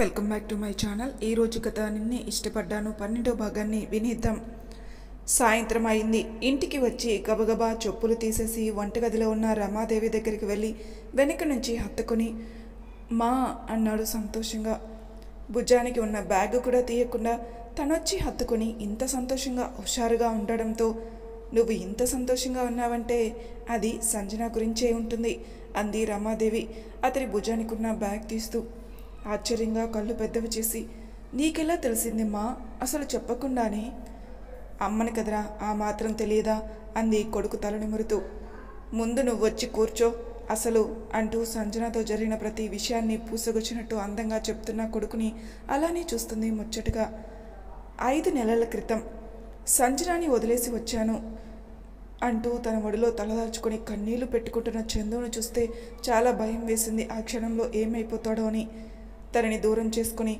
Welcome back to my channel. ఈరోజు కథ నిన్నే ఇష్టపడ్డాను 12వ భాగాన్ని వినేద్దాం. సాయంత్రం అయింది. ఇంటికి వచ్చి గబగబా చెప్పులు తీసేసి వంటగదిలో ఉన్న రమాదేవి దగ్గరికి వెళ్ళి వెనక నుంచి హత్తుకొని మా అన్నాడు సంతోషంగా. భుజానికి ఉన్న బ్యాగ్ కూడా తీయకుండా తనొచ్చి హత్తుకొని ఇంత సంతోషంగా హుషారుగా ఉండడంతో నువ్వు ఇంత సంతోషంగా ఉన్నావంటే అది సంజన గురించే ఉంటుంది అంది రమాదేవి అతని భుజానికి ఉన్న బ్యాగ్ తీస్తూ. ఆశ్చర్యంగా కళ్ళు పెద్దవి చేసి, నీకెలా తెలిసిందమ్మా? అసలు చెప్పకుండానే. అమ్మని కదరా, ఆ మాత్రం తెలియదా అంది కొడుకు తల నిమురుతూ. ముందు నువ్వు వచ్చి కూర్చో అసలు అంటూ సంజనతో జరిగిన ప్రతి విషయాన్ని పూసగొచ్చినట్టు అందంగా చెప్తున్న కొడుకుని అలానే చూస్తుంది ముచ్చటగా. 5 నెలల క్రితం సంజనాని వదిలేసి వచ్చాను అంటూ తన ఒడిలో తలదాల్చుకొని కన్నీళ్లు పెట్టుకుంటున్న చందును చూస్తే చాలా భయం వేసింది. ఆ క్షణంలో ఏమైపోతాడో అని. తనని దూరం చేసుకుని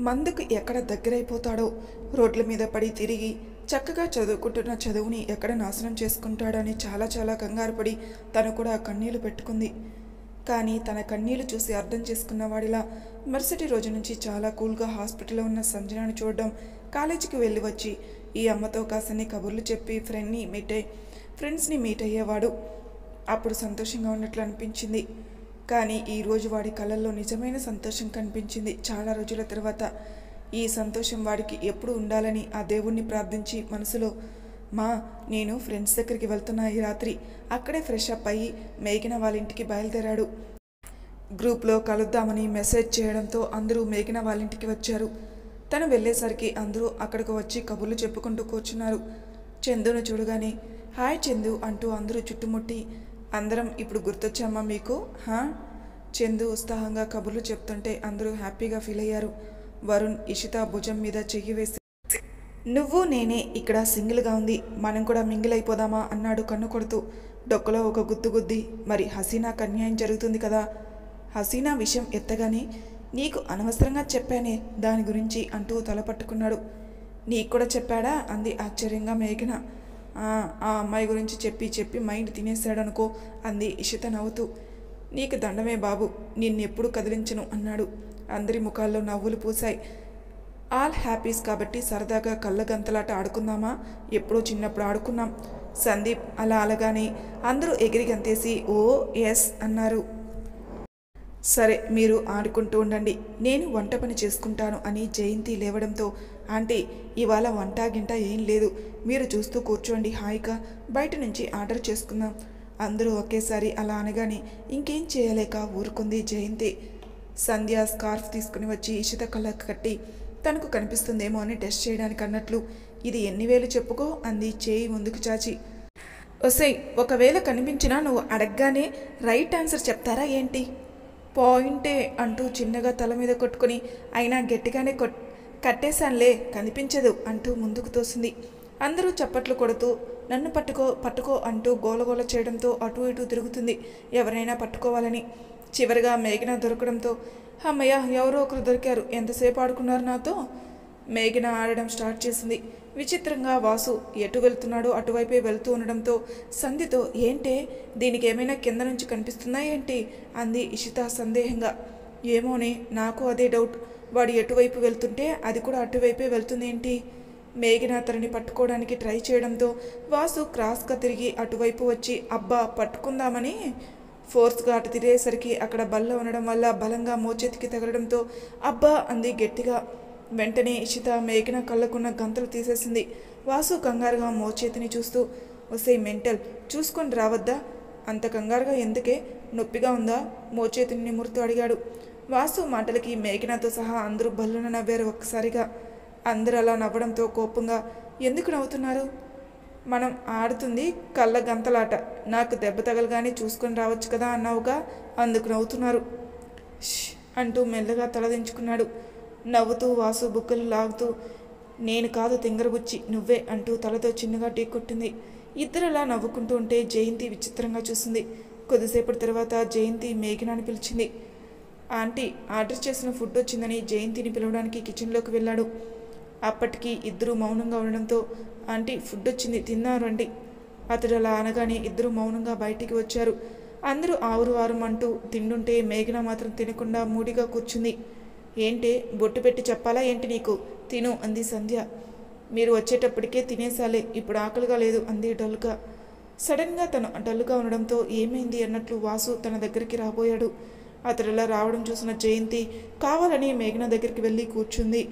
మందుకు ఎక్కడ దగ్గరైపోతాడో, రోడ్ల మీద పడి తిరిగి చక్కగా చదువుకుంటున్న చదువుని ఎక్కడ నాశనం చేసుకుంటాడని చాలా చాలా కంగారు పడి తను కూడా కన్నీళ్లు పెట్టుకుంది. కానీ తన కన్నీళ్లు చూసి అర్థం చేసుకున్న వాడిలా మరుసటి రోజు నుంచి చాలా కూల్గా హాస్పిటల్లో ఉన్న సంజనాని చూడడం, కాలేజీకి వెళ్ళి వచ్చి ఈ అమ్మతో కాసన్ని కబుర్లు చెప్పి ఫ్రెండ్స్ని మీట్ అయ్యేవాడు. అప్పుడు సంతోషంగా ఉన్నట్లు అనిపించింది. కానీ ఈరోజు వాడి కళ్ళల్లో నిజమైన సంతోషం కనిపించింది. చాలా రోజుల తర్వాత ఈ సంతోషం వాడికి ఎప్పుడు ఉండాలని ఆ దేవుణ్ణి ప్రార్థించి మనసులో, మా నేను ఫ్రెండ్స్ దగ్గరికి వెళ్తున్నా ఈ రాత్రి, అక్కడే ఫ్రెష్ అప్ అయ్యి మేఘన వాళ్ళ ఇంటికి బయలుదేరాడు. గ్రూప్లో కలుద్దామని మెసేజ్ చేయడంతో అందరూ మేఘన వాళ్ళ ఇంటికి వచ్చారు. తను వెళ్ళేసరికి అందరూ అక్కడికి వచ్చి కబుర్లు చెప్పుకుంటూ కూర్చున్నారు. చందును చూడగానే హాయ్ చందు అంటూ అందరూ చుట్టుముట్టి, అందరం ఇప్పుడు గుర్తొచ్చామా మీకు? చందు ఉత్సాహంగా కబుర్లు చెప్తుంటే అందరూ హ్యాపీగా ఫీల్ అయ్యారు. వరుణ్ ఇషిత భుజం మీద చెయ్యి వేసి, నువ్వు నేనే ఇక్కడ సింగిల్గా ఉంది, మనం కూడా మింగిల్ అయిపోదామా అన్నాడు కన్ను కొడుతూ. డొక్కలో ఒక గుద్దు గుద్ది, మరి హసీనాకు అన్యాయం జరుగుతుంది కదా, హసీనా విషయం ఎత్తగానే నీకు అనవసరంగా చెప్పానే దాని గురించి అంటూ తల పట్టుకున్నాడు. నీకు కూడా చెప్పాడా అంది ఆశ్చర్యంగా మేఘన. ఆ అమ్మాయి గురించి చెప్పి మైండ్ తినేశాడనుకో అంది ఇషిత నవ్వుతూ. నీకు దండమే బాబు, నిన్నెప్పుడు కదిలించను అన్నాడు. అందరి ముఖాల్లో నవ్వులు పూసాయి. ఆల్ హ్యాపీస్ కాబట్టి సరదాగా కళ్ళగంతలాట ఆడుకుందామా? ఎప్పుడో చిన్నప్పుడు ఆడుకున్నాం. సందీప్ అలా అలాగానే అందరూ ఎగిరి గంతేసి ఓ ఎస్ అన్నారు. సరే మీరు ఆడుకుంటూ ఉండండి, నేను వంట పని చేసుకుంటాను అని జయంతి లేవడంతో, ఆంటీ ఇవాళ వంట గింట ఏం లేదు, మీరు చూస్తూ కూర్చోండి, హాయిగా బయట నుంచి ఆర్డర్ చేసుకుందాం. అందరూ ఒకేసారి అలా అనగానే ఇంకేం చేయలేక ఊరుకుంది జయంతి. సంధ్య స్కార్ఫ్ తీసుకుని వచ్చి ఇషిత కళ్ళకు కట్టి తనకు కనిపిస్తుందేమో అని టెస్ట్ చేయడానికి అన్నట్లు, ఇది ఎన్ని వేలు చెప్పుకో అంది చేయి ముందుకు చాచి. ఒసై, ఒకవేళ కనిపించినా నువ్వు అడగగానే రైట్ ఆన్సర్ చెప్తారా ఏంటి? పాయింటే అంటూ చిన్నగా తల మీద కొట్టుకుని, అయినా గట్టిగానే కట్టేశానులే కనిపించదు అంటూ ముందుకు తోసింది. అందరూ చప్పట్లు కొడుతూ నన్ను పట్టుకో అంటూ గోలగోల చేయడంతో అటు ఇటు తిరుగుతుంది ఎవరైనా పట్టుకోవాలని. చివరిగా మేఘన దొరకడంతో, అమ్మయ్య ఎవరో ఒకరు దొరికారు, ఎంతసేపు ఆడుకున్నారు నాతో? మేఘన ఆడడం స్టార్ట్ చేసింది. విచిత్రంగా వాసు ఎటు వెళ్తున్నాడో అటువైపే వెళ్తూ ఉండడంతో సంధితో, ఏంటే దీనికి ఏమైనా కింద నుంచి కనిపిస్తుందా ఏంటి అంది ఇషిత సందేహంగా. ఏమోనే, నాకు అదే డౌట్, వాడు ఎటువైపు వెళ్తుంటే అది కూడా అటువైపే వెళ్తుంది ఏంటి? మేఘన తనని పట్టుకోవడానికి ట్రై చేయడంతో వాసు క్రాస్గా తిరిగి అటువైపు వచ్చి అబ్బా పట్టుకుందామని ఫోర్స్గా అటు తిరిగేసరికి అక్కడ బల్ల ఉండడం వల్ల బలంగా మోచేతికి తగలడంతో అబ్బా అంది గట్టిగా. వెంటనే ఇషిత మేఘన కళ్ళకున్న గంతలు తీసేసింది. వాసు కంగారుగా మోచేతిని చూస్తూ, వసే మెంటల్, చూసుకొని రావద్దా? అంత కంగారుగా ఎందుకే, నొప్పిగా ఉందా? మోచేతిని నిమురుతూ అడిగాడు. వాసు మాటలకి మేఘనతో సహా అందరూ బల్లున నవ్వారు ఒక్కసారిగా. అందరూ అలా నవ్వడంతో కోపంగా, ఎందుకు నవ్వుతున్నారు? మనం ఆడుతుంది కళ్ళ గంతలాట, నాకు దెబ్బ తగలగానే చూసుకొని రావచ్చు కదా అన్నావుగా, అందుకు నవ్వుతున్నారు అంటూ మెల్లగా తలదించుకున్నాడు. నవ్వుతూ వాసు బుగ్గలు లాగుతూ, నేను కాదు తింగరబుచ్చి నువ్వే అంటూ తలతో చిన్నగా టీ కొట్టింది. ఇద్దరలా నవ్వుకుంటూ ఉంటే జయంతి విచిత్రంగా చూసింది. కొద్దిసేపటి తర్వాత జయంతి మేఘనాని పిలిచింది. ఆంటీ ఆర్డర్ చేసిన ఫుడ్ వచ్చిందని జయంతిని పిలవడానికి కిచెన్లోకి వెళ్ళాడు. అప్పటికి ఇద్దరూ మౌనంగా ఉండడంతో, ఆంటీ ఫుడ్ వచ్చింది తిన్నారండి. అతడు అలా అనగానే ఇద్దరూ మౌనంగా బయటికి వచ్చారు. అందరూ ఆవురు వారం అంటూ తిండుంటే మేఘన మాత్రం తినకుండా మూడిగా కూర్చుంది. ఏంటే బొట్టు పెట్టి చెప్పాలా ఏంటి నీకు? తిను అంది సంధ్య. మీరు వచ్చేటప్పటికే తినేసాలే, ఇప్పుడు ఆకలిగా లేదు అంది డల్గా. సడన్గా తను డల్గా ఉండడంతో ఏమైంది అన్నట్లు వాసు తన దగ్గరికి రాబోయాడు. అతడిలా రావడం చూసిన జయంతి కావాలని మేఘన దగ్గరికి వెళ్ళి కూర్చుంది.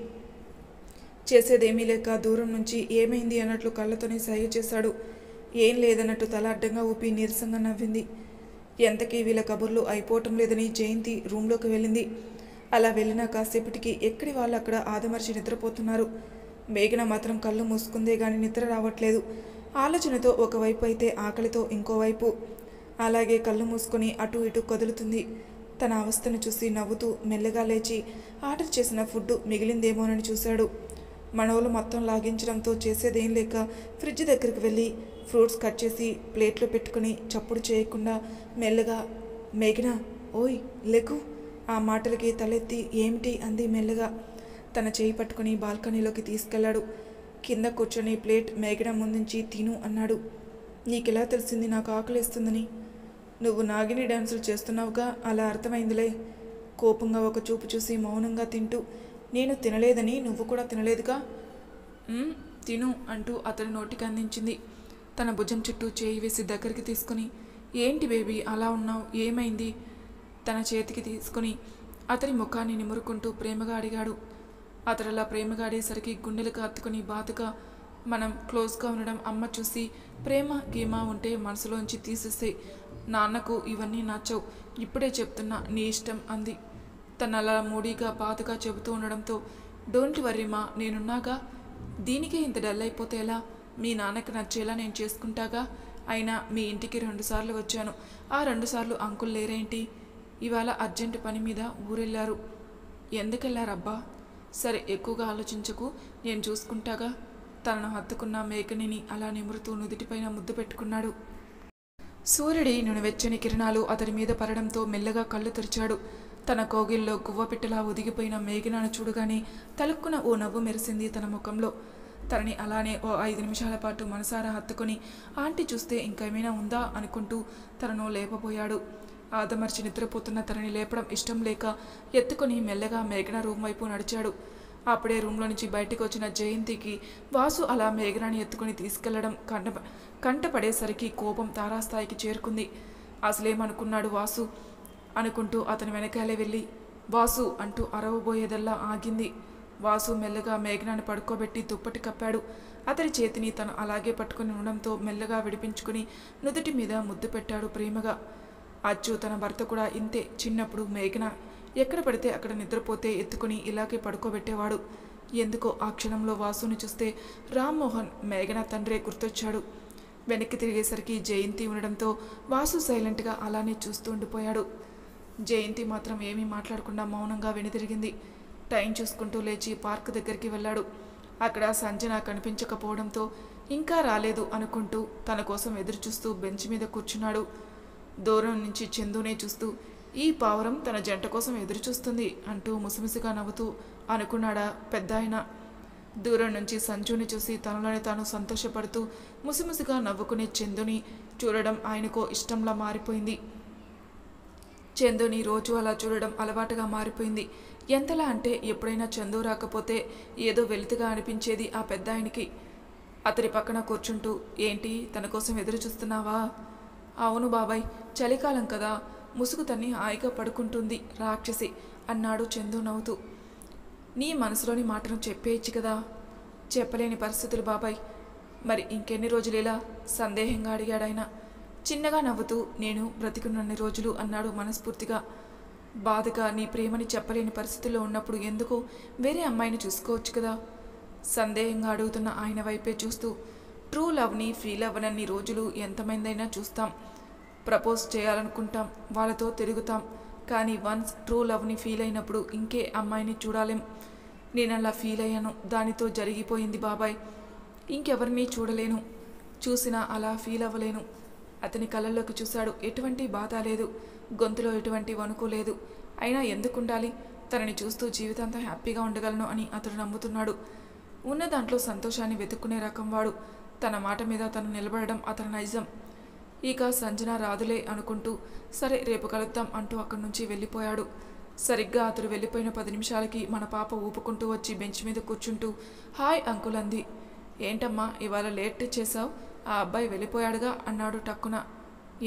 చేసేదేమీ లేక దూరం నుంచి ఏమైంది అన్నట్లు కళ్ళతోనే సైగ చేశాడు. ఏం లేదన్నట్టు తల అడ్డంగా ఊపి నీరసంగా నవ్వింది. ఎంతకీ వీళ్ళ కబుర్లు అయిపోవటం లేదని జయంతి రూమ్లోకి వెళ్ళింది. అలా వెళ్ళిన కాసేపటికి ఎక్కడి వాళ్ళు అక్కడ ఆదమర్చి నిద్రపోతున్నారు. మేఘన మాత్రం కళ్ళు మూసుకుందే గాని నిద్ర రావట్లేదు. ఆలోచనతో ఒకవైపు అయితే ఆకలితో ఇంకోవైపు. అలాగే కళ్ళు మూసుకొని అటు ఇటు కదులుతుంది. తన అవస్థను చూసి నవ్వుతూ మెల్లగా లేచి ఆర్డర్ చేసిన ఫుడ్ మిగిలిందేమోనని చూశాడు. మనవలు మొత్తం లాగించడంతో చేసేదేం లేక ఫ్రిడ్జ్ దగ్గరికి వెళ్ళి ఫ్రూట్స్ కట్ చేసి ప్లేట్లో పెట్టుకుని చప్పుడు చేయకుండా మెల్లగా మేఘన ఓయ్ లెగు. ఆ మాటలకి తలెత్తి ఏమిటి అంది మెల్లగా. తన చేయి పట్టుకుని బాల్కనీలోకి తీసుకెళ్లాడు. కింద కూర్చొని ప్లేట్ మేఘన ముందుంచి తిను అన్నాడు. నీకెలా తెలిసింది నాకు ఆకలిస్తుందని? నువ్వు నాగిని డ్యాన్సులు చేస్తున్నావుగా, అలా అర్థమైందిలే. కోపంగా ఒక చూపు చూసి మౌనంగా తింటూ నేను తినలేదని నువ్వు కూడా తినలేదుగా. తిను అంటూ అతడి నోటికి అందించింది. తన భుజం చుట్టూ చేయి వేసి దగ్గరికి తీసుకుని ఏంటి బేబీ అలా ఉన్నావు, ఏమైంది? తన చేతికి తీసుకుని అతడి ముఖాన్ని నిమురుకుంటూ ప్రేమగా అడిగాడు. అతడలా ప్రేమగా అడిగేసరికి గుండెలకు హత్తుకుని బాధగా మనం క్లోజ్గా ఉండడం అమ్మ చూసి ప్రేమ గీమా ఉంటే మనసులోంచి తీసేస్తే నాన్నకు ఇవన్నీ నచ్చవు, ఇప్పుడే చెప్తున్నా నీ ఇష్టం అంది. తను అలా మూడీగా బాధగా చెబుతూ ఉండడంతో డోంట్ వర్రీ మా, నేనున్నాగా, దీనికే ఇంత డల్ అయిపోతే ఎలా? మీ నాన్నకి నచ్చేలా నేను చేసుకుంటాగా. అయినా మీ ఇంటికి 2 సార్లు వచ్చాను, ఆ 2 సార్లు అంకుల్ లేరేంటి? ఇవాళ అర్జెంటు పని మీద ఊరెళ్ళారు. ఎందుకెళ్ళారబ్బా? సరే ఎక్కువగా ఆలోచించకు, నేను చూసుకుంటాగా. తనను హత్తుకున్న మేఘనిని అలా నిమురుతూ నుదుటిపైన ముద్దు పెట్టుకున్నాడు. సూర్యుడి నునువెచ్చని కిరణాలు అతడి మీద పడడంతో మెల్లగా కళ్ళు తెరిచాడు. తన కోగిల్లో గువ్వపిట్టలా ఒదిగిపోయిన మేఘనను చూడగానే తలుక్కున ఓ నవ్వు మెరిసింది తన ముఖంలో. తనని అలానే ఓ 5 నిమిషాల పాటు మనసారా హత్తుకొని ఆంటీ చూస్తే ఇంకేమైనా ఉందా అనుకుంటూ తనను లేపబోయాడు. ఆదమర్చి నిద్రపోతున్న తనని లేపడం ఇష్టం లేక ఎత్తుకొని మెల్లగా మేఘన రూమ్ వైపు నడిచాడు. అప్పుడే రూమ్లో నుంచి బయటకు వచ్చిన జయంతికి వాసు అలా మేఘనాన్ని ఎత్తుకుని తీసుకెళ్లడం కంటపడేసరికి కోపం తారాస్థాయికి చేరుకుంది. అసలేమనుకున్నాడు వాసు అనుకుంటూ అతని వెనకాలే వెళ్ళి వాసు అంటూ అరవబోయేదల్లా ఆగింది. వాసు మెల్లగా మేఘనాన్ని పడుకోబెట్టి దుప్పటి కప్పాడు. అతడి చేతిని తను అలాగే పట్టుకుని ఉండడంతో మెల్లగా విడిపించుకుని నుదుటి మీద ముద్దు పెట్టాడు ప్రేమగా. అచ్చు తన భర్త కూడా ఇంతే. చిన్నప్పుడు మేఘన ఎక్కడ పడితే అక్కడ నిద్రపోతే ఎత్తుకుని ఇలాగే పడుకోబెట్టేవాడు. ఎందుకో ఆ క్షణంలో వాసుని చూస్తే రామ్మోహన్ మేఘన తండ్రే గుర్తొచ్చాడు. వెనక్కి తిరిగేసరికి జయంతి ఉండడంతో వాసు సైలెంట్గా అలానే చూస్తూ ఉండిపోయాడు. జయంతి మాత్రం ఏమీ మాట్లాడకుండా మౌనంగా వెనుతిరిగింది. టైం చూసుకుంటూ లేచి పార్క్ దగ్గరికి వెళ్ళాడు. అక్కడ సంజన కనిపించకపోవడంతో ఇంకా రాలేదు అనుకుంటూ తన కోసం ఎదురు చూస్తూ బెంచ్ మీద కూర్చున్నాడు. దూరం నుంచి చందునే చూస్తూ ఈ పావురం తన జంట కోసం ఎదురు చూస్తుంది అంటూ ముసిముసిగా నవ్వుతూ అనుకున్నాడా పెద్దాయన. దూరం నుంచి సంజుని చూసి తనలోనే తాను సంతోషపడుతూ ముసిముసిగా నవ్వుకునే చందుని చూడడం ఆయనకో ఇష్టంలా మారిపోయింది. చందుని రోజు అలా చూడడం అలవాటుగా మారిపోయింది. ఎంతలా అంటే ఎప్పుడైనా చందు రాకపోతే ఏదో వెలితిగా అనిపించేది ఆ పెద్దాయనికి. అతడి పక్కన కూర్చుంటూ ఏంటి తన కోసం ఎదురు చూస్తున్నావా? అవును బాబాయ్, చలికాలం కదా, ముసుగు తన్ని హాయిగా పడుకుంటుంది రాక్షసి అన్నాడు చందు నవ్వుతూ. నీ మనసులోని మాటను చెప్పేయచ్చు కదా. చెప్పలేని పరిస్థితులు బాబాయ్. మరి ఇంకెన్ని రోజులేలా సందేహంగా అడిగాడాయన. చిన్నగా నవ్వుతూ నేను బ్రతికున్నన్ని రోజులు అన్నాడు మనస్ఫూర్తిగా. బాధగా నీ ప్రేమని చెప్పలేని పరిస్థితుల్లో ఉన్నప్పుడు ఎందుకు వేరే అమ్మాయిని చూసుకోవచ్చు కదా. సందేహంగా అడుగుతున్న ఆయన వైపే చూస్తూ ట్రూ లవ్ని ఫీల్ అవ్వనన్ని రోజులు ఎంతమందైనా చూస్తాం, ప్రపోజ్ చేయాలనుకుంటాం, వాళ్ళతో తిరుగుతాం. కానీ వన్స్ ట్రూ లవ్ని ఫీల్ అయినప్పుడు ఇంకే అమ్మాయిని చూడాలేం. నేను అలా ఫీల్ అయ్యాను, దానితో జరిగిపోయింది బాబాయ్. ఇంకెవరిని చూడలేను, చూసినా అలా ఫీల్ అవ్వలేను. అతని కళ్ళల్లోకి చూశాడు. ఎటువంటి బాధ లేదు, గొంతులో ఎటువంటి వణుకు లేదు. అయినా ఎందుకుండాలి, తనని చూస్తూ జీవితాంతం హ్యాపీగా ఉండగలను అని అతడు నమ్ముతున్నాడు. ఉన్న దాంట్లో సంతోషాన్ని వెతుక్కునే రకం వాడు. తన మాట మీద తను నిలబడడం అతని నైజం. ఇక సంజన రాదులే అనుకుంటూ సరే రేపు కలుద్దాం అంటూ అక్కడి నుంచి వెళ్ళిపోయాడు. సరిగ్గా అతడు వెళ్ళిపోయిన 10 నిమిషాలకి మన పాప ఊపుకుంటూ వచ్చి బెంచ్ మీద కూర్చుంటూ హాయ్ అంకుల్ అంది. ఏంటమ్మా ఇవాళ లేట్ చేశావు? ఆ అబ్బాయి వెళ్ళిపోయాడుగా అన్నాడు టక్కున.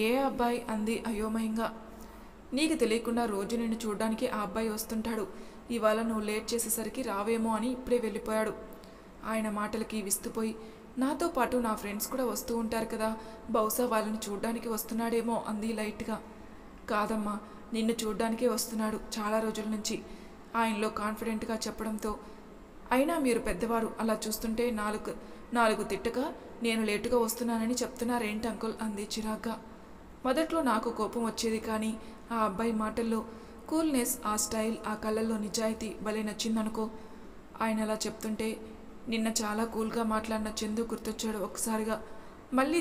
ఏ అబ్బాయి అంది అయోమయంగా. నీకు తెలియకుండా రోజు నిన్ను చూడ్డానికి ఆ అబ్బాయి వస్తుంటాడు. ఇవాళ నువ్వు లేట్ చేసేసరికి రావేమో అని ఇప్పుడే వెళ్ళిపోయాడు. ఆయన మాటలకి విస్తుపోయి నాతో పాటు నా ఫ్రెండ్స్ కూడా వస్తూ ఉంటారు కదా, బహుశా వాళ్ళని చూడ్డానికి వస్తున్నాడేమో అంది లైట్గా. కాదమ్మా, నిన్ను చూడ్డానికే వస్తున్నాడు చాలా రోజుల నుంచి ఆయనలో కాన్ఫిడెంట్గా చెప్పడంతో. అయినా మీరు పెద్దవారు, అలా చూస్తుంటే నాలుగు తిట్టక నేను లేటుగా వస్తున్నానని చెప్తున్నారేంటి అంకుల్ అంది చిరాగ్గా. మొదట్లో నాకు కోపం వచ్చేది, కానీ ఆ అబ్బాయి మాటల్లో కూల్నెస్, ఆ స్టైల్, ఆ కళ్ళల్లో నిజాయితీ భలే నచ్చిందనుకో. ఆయన అలా చెప్తుంటే నిన్న చాలా కూల్గా మాట్లాడిన చందు గుర్తొచ్చాడు ఒక్కసారిగా. మళ్ళీ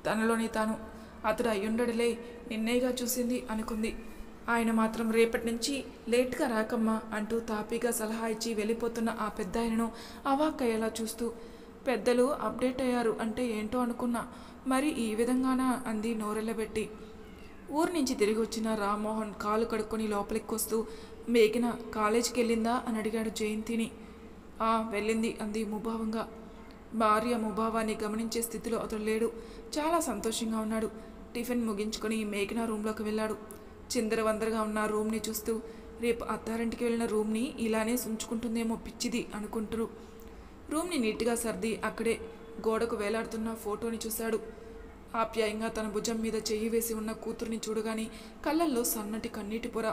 తనలోని తాను అతడు అయ్యుండడులే, నిన్నేగా చూసింది అనుకుంది. ఆయన మాత్రం రేపటి నుంచి లేట్గా రాకమ్మా అంటూ తాపీగా సలహా ఇచ్చి వెళ్ళిపోతున్న ఆ పెద్ద ఆయనను అవాక్కయ్యేలా చూస్తూ, పెద్దలు అప్డేట్ అయ్యారు అంటే ఏంటో అనుకున్నా, మరి ఈ విధంగానా అంది నోరెళ్ళబెట్టి. ఊరు నుంచి తిరిగి వచ్చిన రామ్మోహన్ కాలు కడుక్కొని లోపలికి వస్తూ, మేఘన కాలేజీకి వెళ్ళిందా అని అడిగాడు జయంతిని. వెళ్ళింది అంది ముభావంగా. భార్య ముభావాన్ని గమనించే స్థితిలో అతడు లేడు. చాలా సంతోషంగా ఉన్నాడు. టిఫిన్ ముగించుకొని మేఘన రూమ్లోకి వెళ్ళాడు. చిందరవందరగా ఉన్న రూమ్ని చూస్తూ, రేపు అత్తారింటికి వెళ్ళిన రూమ్ని ఇలానే ఉంచుకుంటుందేమో పిచ్చిది అనుకుంటారు. రూమ్ని నీట్గా సర్ది అక్కడే గోడకు వేలాడుతున్న ఫోటోని చూశాడు. ఆప్యాయంగా తన భుజం మీద చెయ్యి వేసి ఉన్న కూతురుని చూడగానే కళ్ళల్లో సన్నటి కన్నీటి పొర.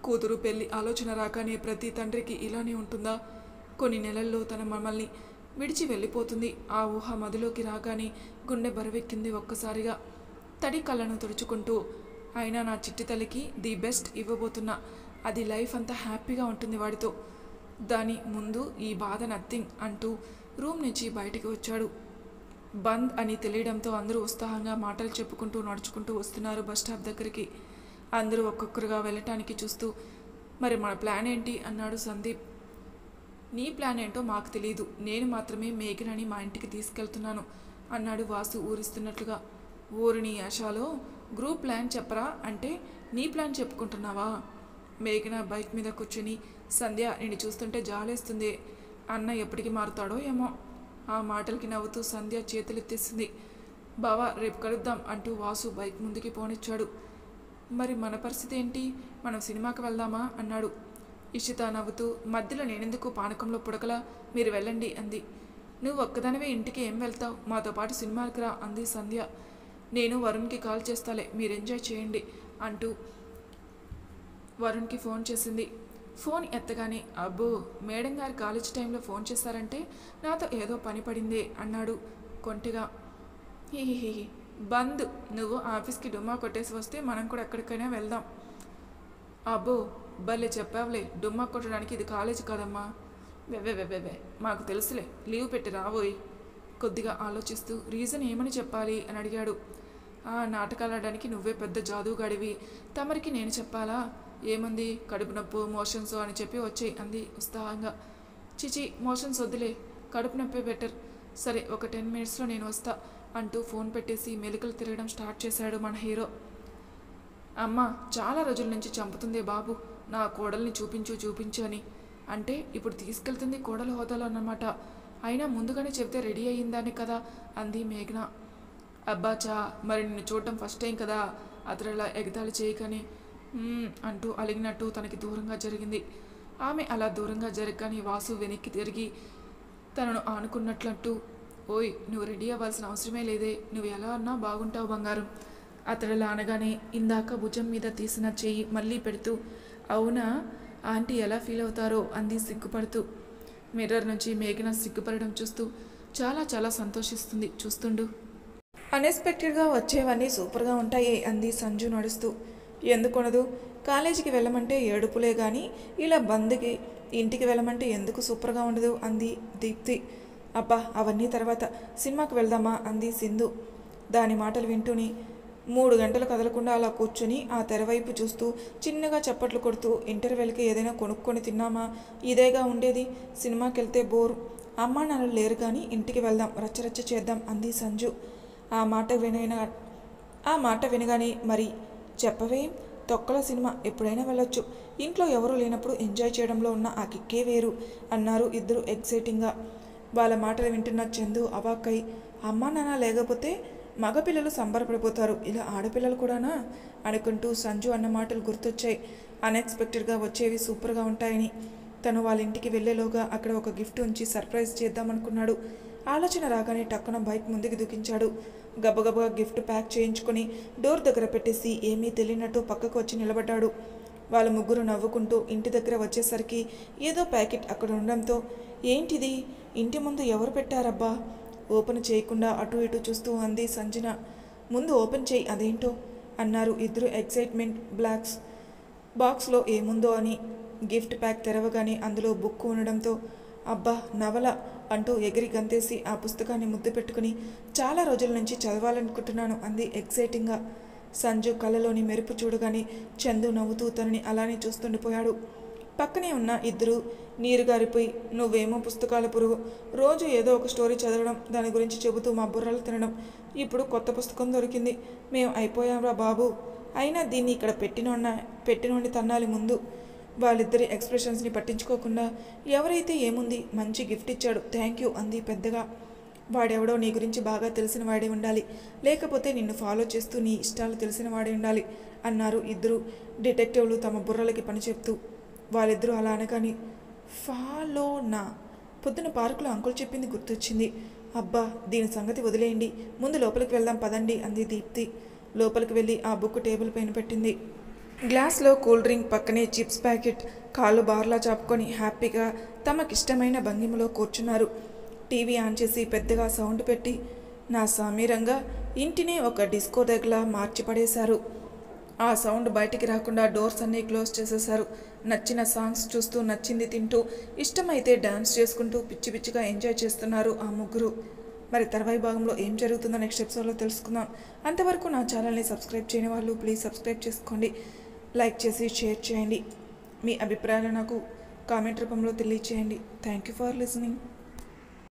కూతురు పెళ్లి ఆలోచన రాగానే ప్రతి తండ్రికి ఇలానే ఉంటుందా? కొన్ని నెలల్లో తన మమ్మల్ని విడిచి వెళ్ళిపోతుంది. ఆ ఊహ మదిలోకి రాగానే గుండె బరువెక్కింది ఒక్కసారిగా. తడి కళ్ళను తుడుచుకుంటూ, అయినా నా చిట్టి తల్లికి ది బెస్ట్ ఇవ్వబోతున్నా, అది లైఫ్ అంతా హ్యాపీగా ఉంటుంది వాడితో, దాని ముందు ఈ బాధ నథింగ్ అంటూ రూమ్ నుంచి బయటికి వచ్చాడు. బంద్ అని తెలియడంతో అందరూ ఉత్సాహంగా మాటలు చెప్పుకుంటూ నడుచుకుంటూ వస్తున్నారు బస్టాప్ దగ్గరికి. అందరూ ఒక్కొక్కరుగా వెళ్ళటానికి చూస్తూ, మరి మన ప్లాన్ ఏంటి అన్నాడు సందీప్. నీ ప్లాన్ ఏంటో మాకు తెలియదు, నేను మాత్రమే మేఘనని మా ఇంటికి తీసుకెళ్తున్నాను అన్నాడు వాసు ఊరిస్తున్నట్లుగా. ఊరిని ఆశాలో గ్రూప్ ప్లాన్ చెప్పరా అంటే నీ ప్లాన్ చెప్పుకుంటున్నావా? మేఘన బైక్ మీద కూర్చుని, సంధ్య నిన్ను చూస్తుంటే జాలేస్తుంది, అన్న ఎప్పటికి మారుతాడో ఏమో. ఆ మాటలకి నవ్వుతూ సంధ్య చేతులెత్తేసింది. బావా రేపు కలుద్దాం అంటూ వాసు బైక్ ముందుకి పోనిచ్చాడు. మరి మన పరిస్థితి ఏంటి, మనం సినిమాకి వెళ్దామా అన్నాడు. ఇషిత నవ్వుతూ, మధ్యలో నేనెందుకు పానకంలో పుడకలా, మీరు వెళ్ళండి అంది. నువ్వు ఒక్కదానివే ఇంటికి ఏం వెళ్తావు, మాతో పాటు సినిమాకి రా అంది సంధ్య. నేను వరుణ్కి కాల్ చేస్తాలే, మీరు ఎంజాయ్ చేయండి అంటూ వరుణ్కి ఫోన్ చేసింది. ఫోన్ ఎత్తగానే, అబ్బో మేడం గారు కాలేజ్ టైంలో ఫోన్ చేశారంటే నాతో ఏదో పని పడిందే అన్నాడు కొంటిగా. హీ బంద్, నువ్వు ఆఫీస్కి డుమ్మా కొట్టేసి వస్తే మనం కూడా ఎక్కడికైనా వెళ్దాం. అబ్బో భలే చెప్పావులే, డుమ్మా కొట్టడానికి ఇది కాలేజ్ కాదమ్మా. వెవే మాకు తెలుసులే, లీవ్ పెట్టి రాబోయ్. కొద్దిగా ఆలోచిస్తూ, రీజన్ ఏమని చెప్పాలి అని అడిగాడు. నాటకాలు ఆడడానికి నువ్వే పెద్ద జాదుగాడివి, తమరికి నేను చెప్పాలా? ఏముంది, కడుపు నొప్పు, మోషన్స్ అని చెప్పి వచ్చాయి అంది ఉత్సాహంగా. చిచి మోషన్స్ వద్దులే, కడుపు నొప్పే బెటర్. సరే ఒక 10 మినిట్స్లో నేను వస్తా అంటూ ఫోన్ పెట్టేసి మెలికలు తిరగడం స్టార్ట్ చేశాడు మన హీరో. అమ్మ చాలా రోజుల నుంచి చంపుతుందే బాబు, నా కోడల్ని చూపించు అని. అంటే ఇప్పుడు తీసుకెళ్తుంది కోడల హోదాలో అన్నమాట. అయినా ముందుగానే చెప్తే రెడీ అయ్యిందాన్ని కదా అంది మేఘన. అబ్బాచా, మరి నిన్ను చూడటం ఫస్ట్ టైం కదా, అతడిలా ఎగతాళి చేయకని అంటూ అలిగినట్టు తనకి దూరంగా జరిగింది. ఆమె అలా దూరంగా జరగని వాసు వెనక్కి తిరిగి తనను ఆనుకున్నట్లంటూ, ఓయ్ నువ్వు రెడీ అవ్వాల్సిన అవసరమే లేదే, నువ్వు ఎలా అన్నా బాగుంటావు బంగారం. అతడిలా అనగానే ఇందాక భుజం మీద తీసిన చెయ్యి మళ్ళీ పెడుతూ, అవునా ఆంటీ ఎలా ఫీల్ అవుతారో అంది సిగ్గుపడుతూ. మిర్రర్ నుంచి మేఘన సిగ్గుపడడం చూస్తూ, చాలా చాలా సంతోషిస్తుంది చూస్తుండు. అన్ఎక్స్పెక్టెడ్గా వచ్చేవన్నీ సూపర్గా ఉంటాయి అంది సంజు నడుస్తూ. ఎందుకొనదు, కాలేజీకి వెళ్ళమంటే ఏడుపులే కానీ ఇలా బంద్కి ఇంటికి వెళ్ళమంటే ఎందుకు సూపర్గా ఉండదు అంది దీప్తి. అబ్బా అవన్నీ తర్వాత, సినిమాకి వెళ్దామా అంది సింధు. దాని మాటలు వింటూని 3 గంటలు కదలకుండా అలా కూర్చొని ఆ తెరవైపు చూస్తూ చిన్నగా చప్పట్లు కొడుతూ, ఇంటర్వెల్కి ఏదైనా కొనుక్కొని తిన్నామా, ఇదేగా ఉండేది, సినిమాకి వెళ్తే బోరు, అమ్మా నాన్నలు లేరు కానీ ఇంటికి వెళ్దాం, రచ్చరచ్చ చేద్దాం అంది సంజు. ఆ మాట వినగానే మరి చెప్పవే తొక్కల సినిమా ఎప్పుడైనా వెళ్ళొచ్చు. ఇంట్లో ఎవరూ లేనప్పుడు ఎంజాయ్ చేయడంలో ఉన్న ఆ కిక్కే వేరు అన్నారు ఇద్దరు ఎక్సైటింగ్గా. వాళ్ళ మాటలు వింటున్న చందు అవాక్కై, అమ్మా నాన్న లేకపోతే మగపిల్లలు సంబరపడిపోతారు, ఇలా ఆడపిల్లలు కూడానా అనుకుంటూ సంజు అన్న మాటలు గుర్తొచ్చాయి. అన్ఎక్స్పెక్టెడ్గా వచ్చేవి సూపర్గా ఉంటాయని. తను వాళ్ళ ఇంటికి వెళ్లేలోగా అక్కడ ఒక గిఫ్ట్ ఉంచి సర్ప్రైజ్ చేద్దామనుకున్నాడు. ఆలోచన రాగానే టక్కున బైక్ ముందుకు దూకించాడు. గబగబగా గిఫ్ట్ ప్యాక్ చేయించుకొని డోర్ దగ్గర పెట్టేసి ఏమీ తెలియనట్టు పక్కకు వచ్చి నిలబడ్డాడు. వాళ్ళ ముగ్గురు నవ్వుకుంటూ ఇంటి దగ్గర వచ్చేసరికి ఏదో ప్యాకెట్ అక్కడ ఉండడంతో, ఏంటిది, ఇంటి ముందు ఎవరు పెట్టారబ్బా? ఓపెన్ చేయకుండా అటు ఇటు చూస్తూ అంది సంజన. ముందు ఓపెన్ చేయి అదేంటో అన్నారు ఇద్దరు ఎక్సైట్మెంట్ బాక్స్లో ఏముందో అని. గిఫ్ట్ ప్యాక్ తెరవగానే అందులో బుక్ ఉండడంతో, అబ్బా నవల అంటూ ఎగిరి గంతేసి ఆ పుస్తకాన్ని ముద్దు పెట్టుకుని, చాలా రోజుల నుంచి చదవాలనుకుంటున్నాను అంది ఎక్సైటింగ్గా. సంజు కళ్ళలోని మెరుపు చూడగానే చందు నవ్వుతూ తనని అలానే చూస్తుండిపోయాడు. పక్కనే ఉన్న ఇద్దరు నీరు గారిపోయి, నువ్వేమో పుస్తకాల పురుగు, రోజు ఏదో ఒక స్టోరీ చదవడం, దాని గురించి చెబుతూ మా బుర్రలు తినడం. ఇప్పుడు కొత్త పుస్తకం దొరికింది, మేము అయిపోయాంరా బాబు. అయినా దీన్ని ఇక్కడ పెట్టినోడిని తన్నాలి ముందు. వాళ్ళిద్దరి ఎక్స్ప్రెషన్స్ని పట్టించుకోకుండా, ఎవరైతే ఏముంది, మంచి గిఫ్ట్ ఇచ్చాడు, థ్యాంక్ యూ అంది పెద్దగా. వాడెవడో నీ గురించి బాగా తెలిసిన వాడే ఉండాలి, లేకపోతే నిన్ను ఫాలో చేస్తూ నీ ఇష్టాలు తెలిసిన వాడే ఉండాలి అన్నారు ఇద్దరు డిటెక్టివ్లు తమ బుర్రలకి పని చెప్తూ. వాళ్ళిద్దరూ అలా అనగాని, ఫాలోనా? పొద్దున పార్కులో అంకుల్ చెప్పింది గుర్తొచ్చింది. అబ్బా దీని సంగతి వదిలేయండి, ముందు లోపలికి వెళ్దాం పదండి అంది దీప్తి. లోపలికి వెళ్ళి ఆ బుక్ టేబుల్ పైన పెట్టింది. గ్లాస్లో కూల్ డ్రింక్, పక్కనే చిప్స్ ప్యాకెట్. కాళ్ళు బార్లా చాపుకొని హ్యాపీగా తమకిష్టమైన భంగిమలో కూర్చున్నారు. టీవీ ఆన్ చేసి పెద్దగా సౌండ్ పెట్టి, నా సమీరంగా ఇంటిని ఒక డిస్కో దగ్గర మార్చి పడేశారు. ఆ సౌండ్ బయటికి రాకుండా డోర్స్ అన్నీ క్లోజ్ చేసేశారు. నచ్చిన సాంగ్స్ చూస్తూ, నచ్చింది తింటూ, ఇష్టమైతే డ్యాన్స్ చేసుకుంటూ పిచ్చి పిచ్చిగా ఎంజాయ్ చేస్తున్నారు ఆ ముగ్గురు. మరి తర్వాయి భాగంలో ఏం జరుగుతుందో నెక్స్ట్ ఎపిసోడ్లో తెలుసుకుందాం. అంతవరకు నా ఛానల్ని సబ్స్క్రైబ్ చేయని వాళ్ళు ప్లీజ్ సబ్స్క్రైబ్ చేసుకోండి, లైక్ చేసి షేర్ చేయండి. మీ అభిప్రాయాలు నాకు కామెంట్ రూపంలో తెలియచేయండి. Thank you for listening.